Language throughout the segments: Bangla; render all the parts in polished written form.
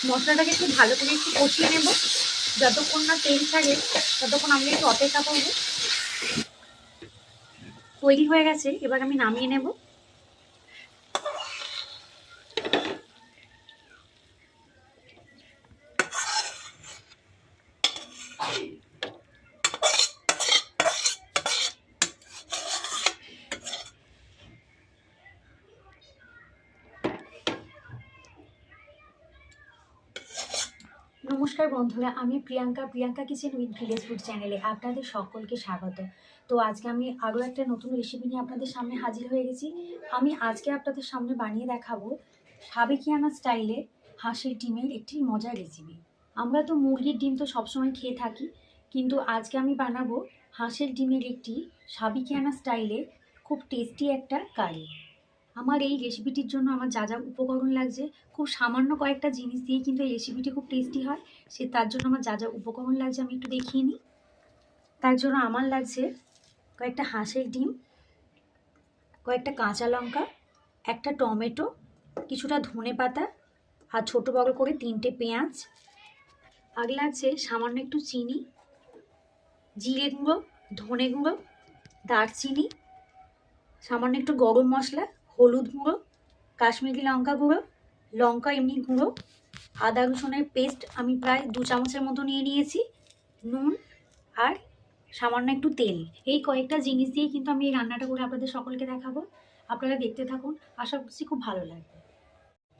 মশলাটাকে একটু ভালো করে একটু কষিয়ে নেব, যতক্ষণ না তেল ছাড়ে ততক্ষণ আমরা একটু অপেক্ষা করবো। তৈরি হয়ে গেছে, এবার আমি নামিয়ে নেব। নমস্কার বন্ধুরা, আমি Priyanka kitchen with village food চ্যানেলে আপনাদের সকলকে স্বাগত। তো আজকে আমি আরও একটা নতুন রেসিপি নিয়ে আপনাদের সামনে হাজির হয়ে গেছি। আমি আজকে আপনাদের সামনে বানিয়ে দেখাবো সাবেকিয়ানা স্টাইলে হাঁসের ডিমের একটি মজার রেসিপি। আমরা তো মুরগির ডিম তো সবসময় খেয়ে থাকি, কিন্তু আজকে আমি বানাবো হাঁসের ডিমের একটি সাবেকিয়ানা স্টাইলে খুব টেস্টি একটা কারি। আমার এই রেসিপিটির জন্য আমার যা যা উপকরণ লাগছে, খুব সামান্য কয়েকটা জিনিস দিয়ে কিন্তু এই রেসিপিটি খুব টেস্টি হয়। তার জন্য আমার যা যা উপকরণ লাগছে আমি একটু দেখিয়ে নিই। তার জন্য আমার লাগছে কয়েকটা হাঁসের ডিম, কয়েকটা কাঁচা লঙ্কা, একটা টমেটো, কিছুটা ধনে পাতা, আর ছোটো বড় করে 3টে পেঁয়াজ। আর লাগছে সামান্য একটু চিনি, জিরে গুঁড়ো, ধনে গুঁড়ো, দারচিনি, সামান্য একটু গরম মশলা, হলুদ গুঁড়ো, কাশ্মীরি লঙ্কা গুঁড়ো, লঙ্কা এমনি গুঁড়ো, আদা রসুনের পেস্ট আমি প্রায় 2 চামচের মতো নিয়ে নিয়েছি, নুন আর সামান্য একটু তেল। এই কয়েকটা জিনিস দিয়ে কিন্তু আমি এই রান্নাটা করে আপনাদের সকলকে দেখাবো। আপনারা দেখতে থাকুন, আশা করছি খুব ভালো লাগবে।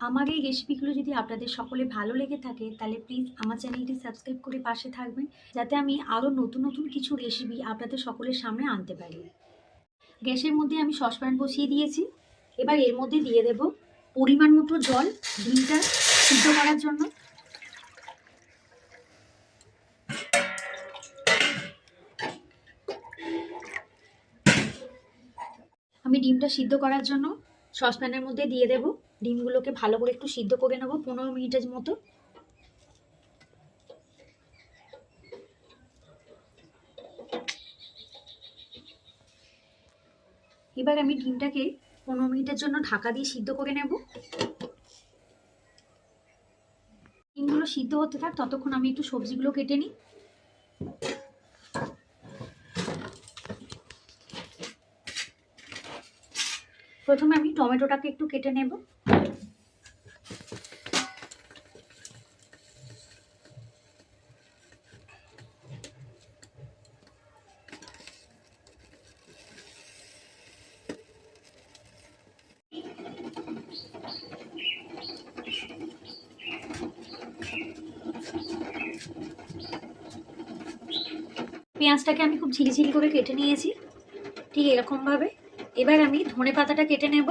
আমার এই রেসিপিগুলো যদি আপনাদের সকলে ভালো লেগে থাকে তাহলে প্লিজ আমার চ্যানেলটি সাবস্ক্রাইব করে পাশে থাকবেন, যাতে আমি আরও নতুন নতুন কিছু রেসিপি আপনাদের সকলের সামনে আনতে পারি। গ্যাসের মধ্যে আমি সসপ্যান বসিয়ে দিয়েছি। এবার এর মধ্যে দিয়ে দেব পরিমাণ মতো জল, ডিমটা সিদ্ধ করার জন্য। আমি ডিমটা সিদ্ধ করার জন্য সসপ্যানের মধ্যে দিয়ে দেব। ডিমগুলোকে ভালো করে একটু সিদ্ধ করে নেব 15 মিনিটের মতো। এবার আমি ডিমটাকে 15 মিনিটের জন্য ঢাকা দিয়ে সিদ্ধ করে নেব। ডিমগুলো সিদ্ধ হতে থাক, ততক্ষণ আমি একটু সবজিগুলো কেটে নিই। প্রথমে আমি টমেটোটাকে একটু কেটে নেব। পেঁয়াজটাকে আমি খুব ঝিরিঝিরি করে কেটে নিয়েছি, ঠিক এরকমভাবে। এবার আমি ধনে পাতাটা কেটে নেব।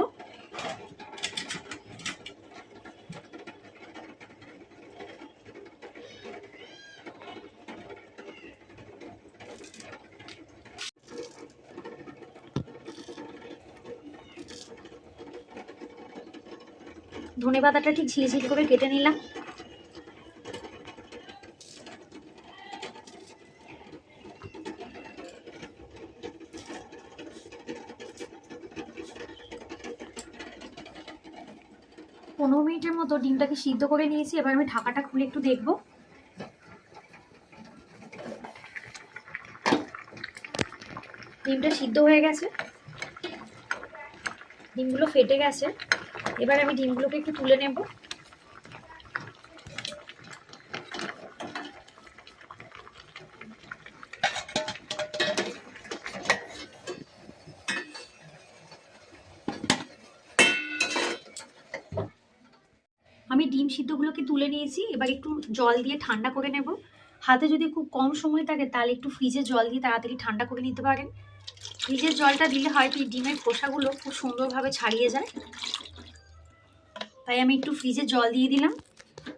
ধনে পাতাটা ঠিক ঝিরিঝিরি করে কেটে নিলাম। পনেরো মিনিটের মতো ডিমটাকে সিদ্ধ করে নিয়েছি। এবার আমি ঢাকাটা খুলে একটু দেখব। ডিমটা সিদ্ধ হয়ে গেছে, ডিমগুলো ফেটে গেছে। এবার আমি ডিমগুলোকে একটু তুলে নেব। আমি ডিম সিদ্ধগুলোকে তুলে নিয়েছি। এবার একটু জল দিয়ে ঠান্ডা করে নেব। হাতে যদি খুব কম সময় থাকে তাহলে একটু ফ্রিজে জল দিয়ে তাড়াতাড়ি ঠান্ডা করে নিতে পারেন। ফ্রিজের জলটা দিলে হয়তো এই ডিমের খোসাগুলো খুব সুন্দরভাবে ছাড়িয়ে যায়। তাই আমি একটু ফ্রিজে জল দিয়ে দিলাম।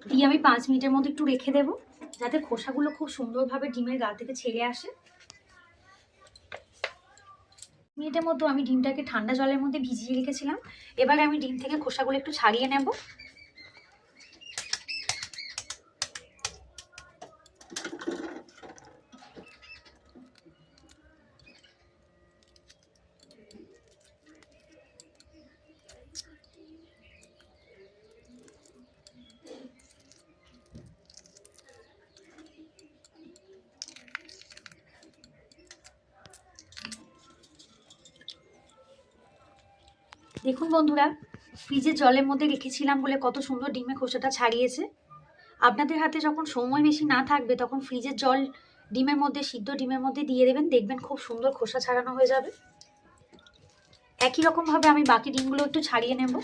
দিয়ে আমি 5 মিনিটের মতো একটু রেখে দেবো, যাতে খোসাগুলো খুব সুন্দরভাবে ডিমের গা থেকে ছেড়ে আসে। মিনিটের মতো আমি ডিমটাকে ঠান্ডা জলের মধ্যে ভিজিয়ে রেখেছিলাম। এবারে আমি ডিম থেকে খোসাগুলো একটু ছাড়িয়ে নেব। দেখুন বন্ধুরা, ফ্রিজে জলের মধ্যে রেখেছিলাম বলে কত সুন্দর ডিমে খোসাটা ছাড়িয়েছে। আপনাদের হাতে যখন সময় বেশি না থাকবে তখন ফ্রিজের জল ডিমের মধ্যে, সিদ্ধ ডিমের মধ্যে দিয়ে দেবেন, দেখবেন খুব সুন্দর খোসা ছাড়ানো হয়ে যাবে। একই রকমভাবে আমি বাকি ডিমগুলো একটু ছাড়িয়ে নেব।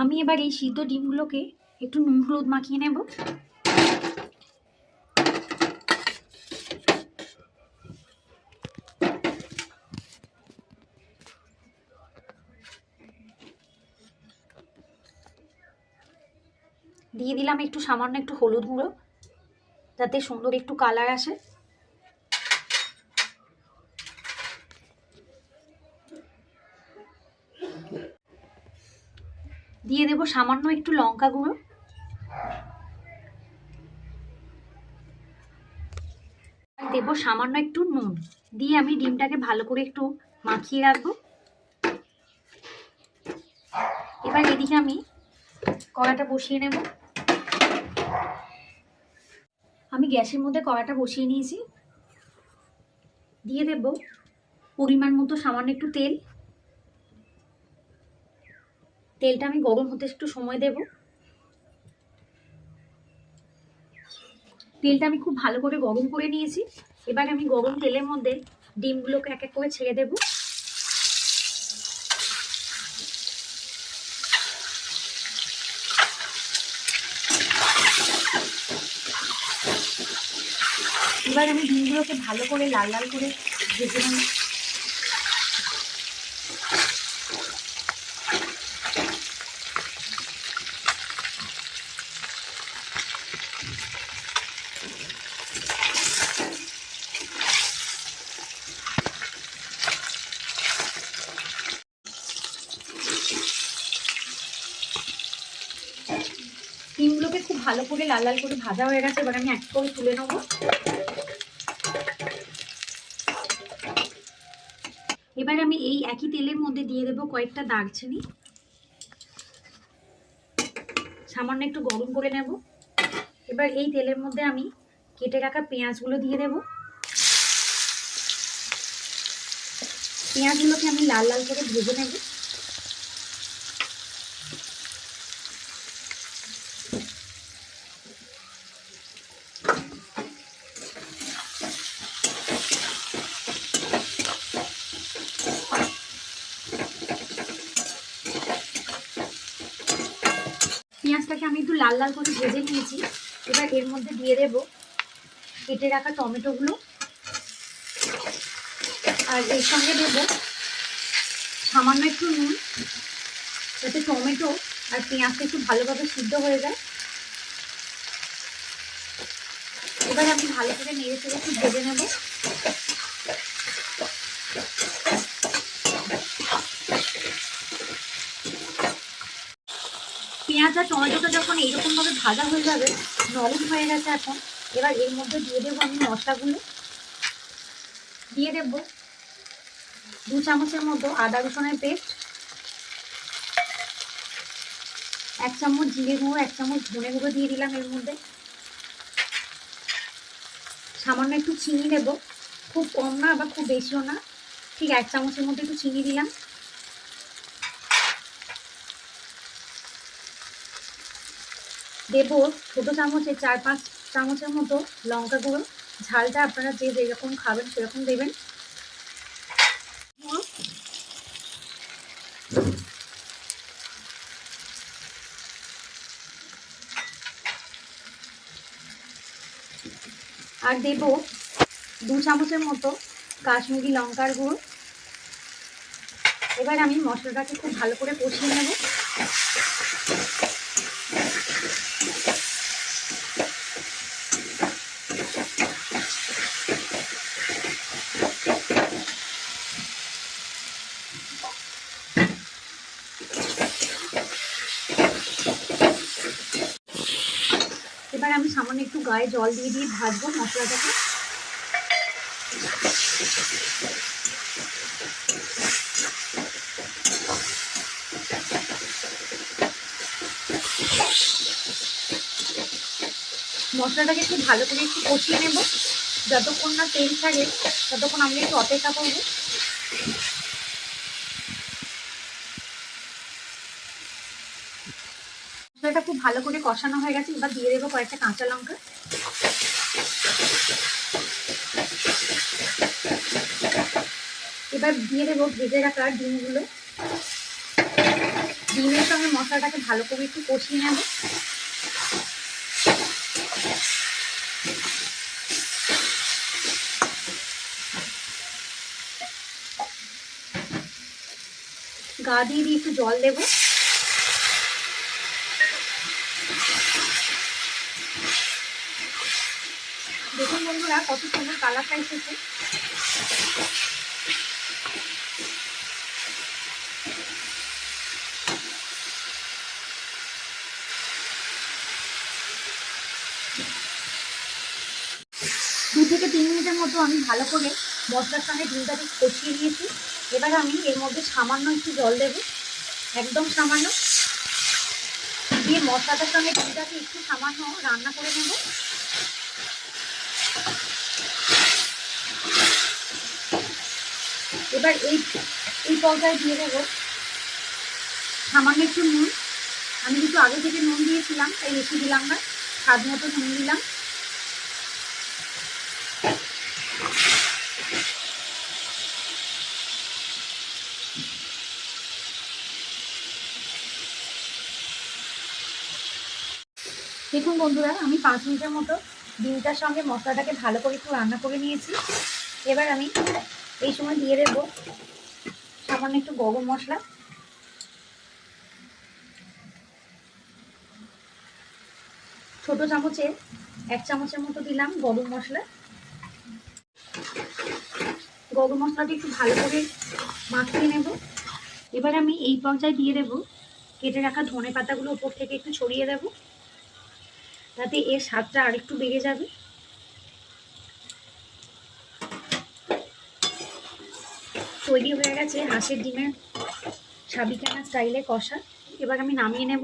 আমি এবার এই সিদ্ধ ডিমগুলোকে একটু নুন হলুদ মাখিয়ে নেব। দিয়ে দিলাম একটু সামান্য একটু হলুদ গুঁড়ো, যাতে সুন্দর একটু কালার আসে। দিয়ে দেব সামান্য একটু লঙ্কা গুঁড়ো, দেব সামান্য একটু নুন। দিয়ে আমি ডিমটাকে ভালো করে একটু মাখিয়ে রাখবো। এবার এদিকে আমি কড়াটা বসিয়ে নেব। আমি গ্যাসের মধ্যে কড়াটা বসিয়ে নিয়েছি। দিয়ে দেব পরিমাণ মতো সামান্য একটু তেল। তেলটা আমি গরম হতে একটু সময় দেব। তেলটা আমি খুব ভালো করে গরম করে নিয়েছি। এবার আমি গরম তেলের মধ্যে ডিমগুলোকে এক এক করে ছেড়ে দেব। এবার আমি ডিমগুলোকে ভালো করে লাল লাল করে ভেজে নেব। ডিমগুলোকে খুব ভালো করে লাল লাল করে ভাজা হয়ে গেছে। এবার আমি এক করে তুলে নেব। এবার আমি এই একই তেলের মধ্যে দিয়ে দেব কয়েকটা দারচিনি, সামান্য একটু গরম করে নেব। এবার এই তেলের মধ্যে আমি কেটে রাখা পেঁয়াজগুলো দিয়ে দেব। পেঁয়াজগুলোকে আমি লাল লাল করে ভেজে নেব। পেঁয়াজটাকে আমি একটু লাল লাল করে ভেজে নিয়েছি। এবার এর মধ্যে দিয়ে দেব কেটে রাখা টমেটোগুলো, আর এর সঙ্গে দেব সামান্য একটু নুন, যাতে টমেটো আর পেঁয়াজটা একটু ভালোভাবে সিদ্ধ হয়ে যায়। এবার আমি ভালো করে নেড়ে চেড়ে একটু ভেজে নেব। পেঁয়াজ আর টমেটোটা যখন এইরকমভাবে ভাজা হয়ে যাবে, নরম হয়ে গেছে এখন, এবার এর মধ্যে দিয়ে দেবো আমি মশলাগুলো। দিয়ে দেব 2 চামচের মতো আদা রসুনের পেস্ট, 1 চামচ জিরে গুঁড়ো, 1 চামচ ধনে গুঁড়ো দিয়ে দিলাম এর মধ্যে। সামান্য একটু চিনি দেব, খুব কম না আবার খুব বেশিও না, ঠিক 1 চামচের মতো একটু চিনি দিলাম। দেব ছোটো চামচে 4-5 চামচের মতো লঙ্কা গুঁড়ো। ঝালটা আপনারা যে যেরকম খাবেন সেরকম দেবেন। আর দেব 2 চামচের মতো কাশ্মীরি লঙ্কার গুঁড়ো। এবার আমি মশলাটাকে খুব ভালো করে কষিয়ে নেব। এবার আমি সামান্য একটু গায়ে জল দিয়ে দিয়ে ভাজবো মশলাটাকে। মশলাটাকে একটু ভালো করে একটু কষিয়ে নেব। যতক্ষণ না তেল ছাড়ে ততক্ষণ আমরা একটু অপেক্ষা করবো। মশলাটা খুব ভালো করে কষানো হয়ে গেছে। এবার দিয়ে দেবো কয়েকটা কাঁচা লঙ্কা। এবার দিয়ে দেবো ভেজে রাখা ডিমগুলো। ডিমের সঙ্গে মশলাটাকে ভালো করে একটু কষিয়ে নেব। গা দিয়ে একটু জল দেব। দেখুন বন্ধুরা কত সুন্দর কালারটা এসেছে। দু থেকে 3 মিনিটের মতো আমি ভালো করে মশলার সঙ্গে ডিমটাকে কষিয়ে নিয়েছি। এবার আমি এর মধ্যে সামান্য একটু জল দেব, একদম সামান্য, দিয়ে মশলাটার সঙ্গে ডিমটাকে একটু সামান্য রান্না করে নেব। এবার এই পর্যায়ে দিয়ে দেবো সামান্য একটু নুন। আমি কিন্তু আগে থেকে নুন দিয়েছিলাম, তাই বেশি দিলাম না, স্বাদ মতো নুন দিলাম। দেখুন বন্ধুরা আমি 5 মিনিটের মতো ডিমটার সঙ্গে মশলাটাকে ভালো করে একটু রান্না করে নিয়েছি। এবার আমি এই সময় দিয়ে দেবো সামান্য একটু গরম মশলা, ছোট চামচে 1 চামচের মতো দিলাম গরম মশলা। গরম মশলাটা একটু ভালো করে মাখিয়ে নেব। এবার আমি এই পর্যায়ে দিয়ে দেবো কেটে রাখা ধনে পাতাগুলো উপর থেকে একটু ছড়িয়ে দেব, তাতে এর স্বাদটা আরেকটু বেড়ে যাবে। তৈরি হয়ে গেছে হাঁসের ডিমের সাবিকানা স্টাইলে কষা। এবার আমি নামিয়ে নেব।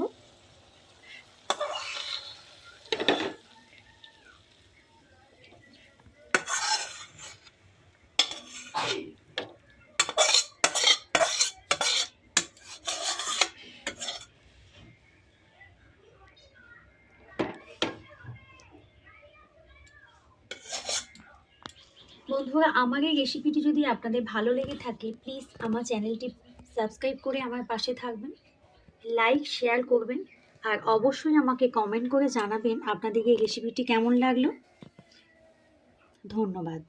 বন্ধুরা আমার এই রেসিপিটি যদি আপনাদের ভালো লেগে থাকে প্লিজ আমার চ্যানেলটি সাবস্ক্রাইব করে আমার পাশে থাকবেন, লাইক শেয়ার করবেন, আর অবশ্যই আমাকে কমেন্ট করে জানাবেন আপনাদের এই রেসিপিটি কেমন লাগলো। ধন্যবাদ।